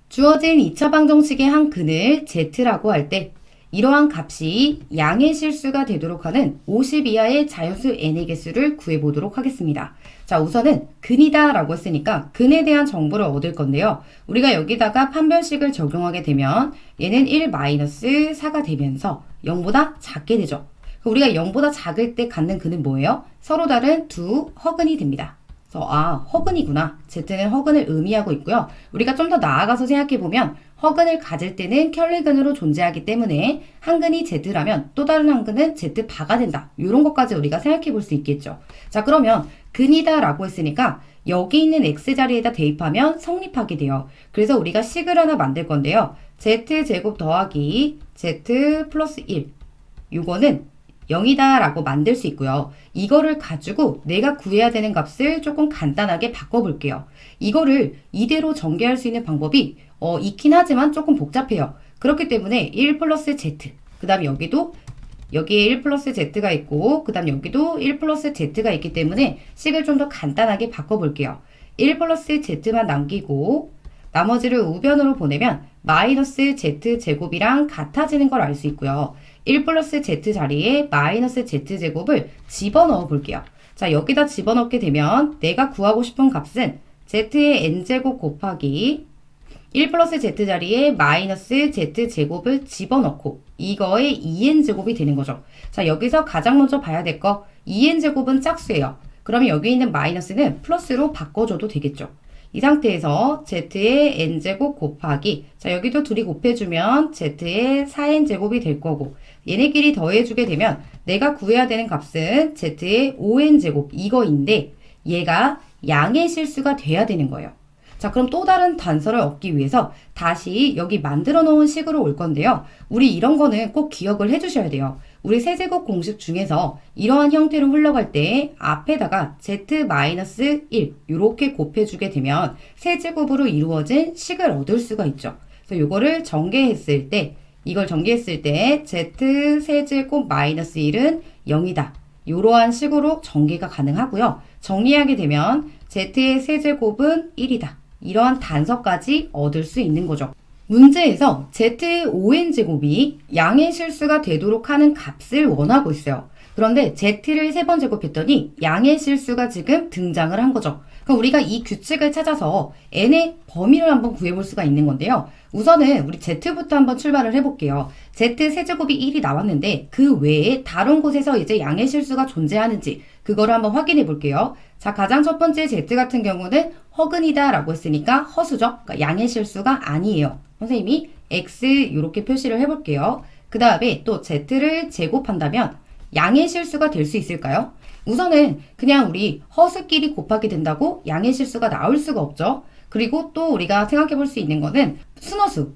주어진 2차 방정식의 한 근을 z라고 할 때 이러한 값이 양의 실수가 되도록 하는 50 이하의 자연수 n의 개수를 구해보도록 하겠습니다. 자, 우선은 근이다 라고 했으니까 근에 대한 정보를 얻을 건데요. 우리가 여기다가 판별식을 적용하게 되면 얘는 1-4가 되면서 0보다 작게 되죠. 우리가 0보다 작을 때 갖는 근은 뭐예요? 서로 다른 두 허근이 됩니다. 그래서 허근이구나. Z는 허근을 의미하고 있고요. 우리가 좀 더 나아가서 생각해보면 허근을 가질 때는 켤레근으로 존재하기 때문에 한 근이 Z라면 또 다른 한 근은 Z바가 된다. 이런 것까지 우리가 생각해볼 수 있겠죠. 자, 그러면 근이다 라고 했으니까 여기 있는 X자리에다 대입하면 성립하게 돼요. 그래서 우리가 식을 하나 만들 건데요. Z제곱 더하기 Z 플러스 1. 요거는 0이다 라고 만들 수 있고요. 이거를 가지고 내가 구해야 되는 값을 조금 간단하게 바꿔볼게요. 이거를 이대로 전개할 수 있는 방법이 있긴 하지만 조금 복잡해요. 그렇기 때문에 1 플러스 Z, 그 다음 여기도 여기에 1 플러스 Z가 있고 그 다음 여기도 1 플러스 Z가 있기 때문에 식을 좀 더 간단하게 바꿔볼게요. 1 플러스 Z만 남기고 나머지를 우변으로 보내면 마이너스 Z제곱이랑 같아지는 걸 알 수 있고요. 1 플러스 Z 자리에 마이너스 Z제곱을 집어넣어 볼게요. 자, 여기다 집어넣게 되면 내가 구하고 싶은 값은 Z의 N제곱 곱하기 1 플러스 Z 자리에 마이너스 Z제곱을 집어넣고 이거의 2N제곱이 되는 거죠. 자, 여기서 가장 먼저 봐야 될 거 2N제곱은 짝수예요. 그러면 여기 있는 마이너스는 플러스로 바꿔줘도 되겠죠. 이 상태에서 Z의 N제곱 곱하기 자, 여기도 둘이 곱해주면 Z의 4N제곱이 될 거고 얘네끼리 더해주게 되면 내가 구해야 되는 값은 Z의 5N제곱 이거인데 얘가 양의 실수가 돼야 되는 거예요. 자, 그럼 또 다른 단서를 얻기 위해서 다시 여기 만들어 놓은 식으로 올 건데요. 우리 이런 거는 꼭 기억을 해주셔야 돼요. 우리 세제곱 공식 중에서 이러한 형태로 흘러갈 때 앞에다가 z-1 이렇게 곱해주게 되면 세제곱으로 이루어진 식을 얻을 수가 있죠. 그래서 이거를 전개했을 때 이걸 전개했을 때 z 세제곱 마이너스 1은 0이다. 이러한 식으로 전개가 가능하고요. 정리하게 되면 z의 세제곱은 1이다. 이러한 단서까지 얻을 수 있는 거죠. 문제에서 Z의 5N제곱이 양의 실수가 되도록 하는 값을 원하고 있어요. 그런데 Z를 3번 제곱했더니 양의 실수가 지금 등장을 한 거죠. 그럼 우리가 이 규칙을 찾아서 N의 범위를 한번 구해볼 수가 있는 건데요. 우선은 우리 Z부터 한번 출발을 해볼게요. Z 세제곱이 1이 나왔는데 그 외에 다른 곳에서 이제 양의 실수가 존재하는지 그거를 한번 확인해 볼게요. 자, 가장 첫 번째 Z 같은 경우는 허근이다 라고 했으니까 허수죠. 그러니까 양의 실수가 아니에요. 선생님이 X 이렇게 표시를 해볼게요. 그 다음에 또 Z를 제곱한다면 양의 실수가 될 수 있을까요? 우선은 그냥 우리 허수끼리 곱하게 된다고 양의 실수가 나올 수가 없죠. 그리고 또 우리가 생각해 볼 수 있는 거는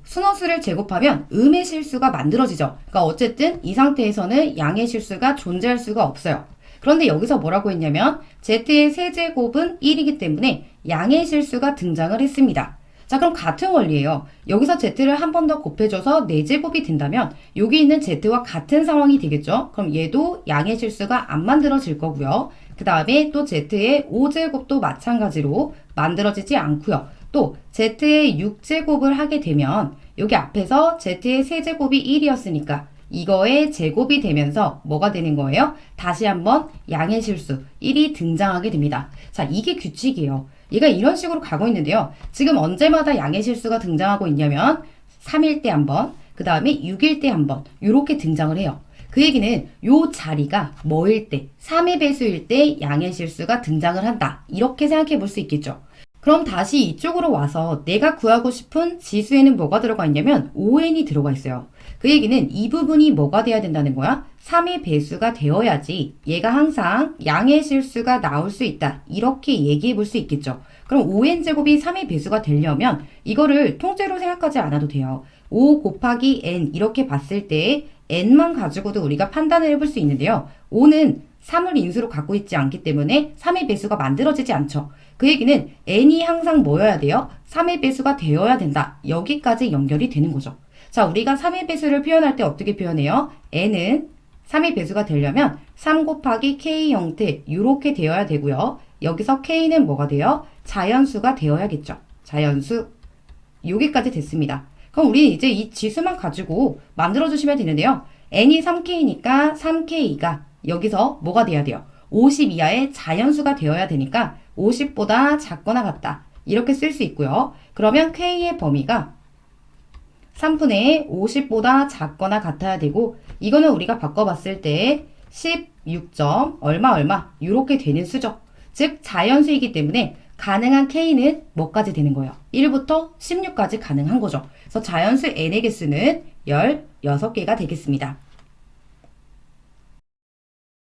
순허수를 제곱하면 음의 실수가 만들어지죠. 그러니까 어쨌든 이 상태에서는 양의 실수가 존재할 수가 없어요. 그런데 여기서 뭐라고 했냐면 Z의 세제곱은 1이기 때문에 양의 실수가 등장을 했습니다. 자, 그럼 같은 원리예요. 여기서 Z를 한 번 더 곱해줘서 4제곱이 된다면 여기 있는 Z와 같은 상황이 되겠죠. 그럼 얘도 양의 실수가 안 만들어질 거고요. 그 다음에 또 Z의 5제곱도 마찬가지로 만들어지지 않고요. 또 Z의 6제곱을 하게 되면 여기 앞에서 Z의 세제곱이 1이었으니까 이거의 제곱이 되면서 뭐가 되는 거예요? 다시 한번 양의 실수 1이 등장하게 됩니다. 자, 이게 규칙이에요. 얘가 이런 식으로 가고 있는데요. 지금 언제마다 양의 실수가 등장하고 있냐면 3일 때 한 번, 그 다음에 6일 때 한 번 이렇게 등장을 해요. 그 얘기는 요 자리가 뭐일 때, 3의 배수일 때 양의 실수가 등장을 한다. 이렇게 생각해 볼 수 있겠죠. 그럼 다시 이쪽으로 와서 내가 구하고 싶은 지수에는 뭐가 들어가 있냐면 5n이 들어가 있어요. 그 얘기는 이 부분이 뭐가 돼야 된다는 거야? 3의 배수가 되어야지 얘가 항상 양의 실수가 나올 수 있다. 이렇게 얘기해 볼 수 있겠죠. 그럼 5n제곱이 3의 배수가 되려면 이거를 통째로 생각하지 않아도 돼요. 5 곱하기 n 이렇게 봤을 때 n만 가지고도 우리가 판단을 해볼 수 있는데요. 5는 3을 인수로 갖고 있지 않기 때문에 3의 배수가 만들어지지 않죠. 그 얘기는 n이 항상 뭐여야 돼요? 3의 배수가 되어야 된다. 여기까지 연결이 되는 거죠. 자, 우리가 3의 배수를 표현할 때 어떻게 표현해요? n은 3의 배수가 되려면 3 곱하기 k 형태 이렇게 되어야 되고요. 여기서 k는 뭐가 돼요? 자연수가 되어야겠죠. 자연수. 여기까지 됐습니다. 그럼 우리 이제 이 지수만 가지고 만들어주시면 되는데요. n이 3k니까 3k가 여기서 뭐가 돼야 돼요? 50 이하의 자연수가 되어야 되니까 50보다 작거나 같다. 이렇게 쓸 수 있고요. 그러면 k의 범위가 3분의 50보다 작거나 같아야 되고 이거는 우리가 바꿔봤을 때 16점 얼마 이렇게 되는 수죠. 즉 자연수이기 때문에 가능한 k는 뭐까지 되는 거예요? 1부터 16까지 가능한 거죠. 그래서 자연수 n의 개수는 16개가 되겠습니다.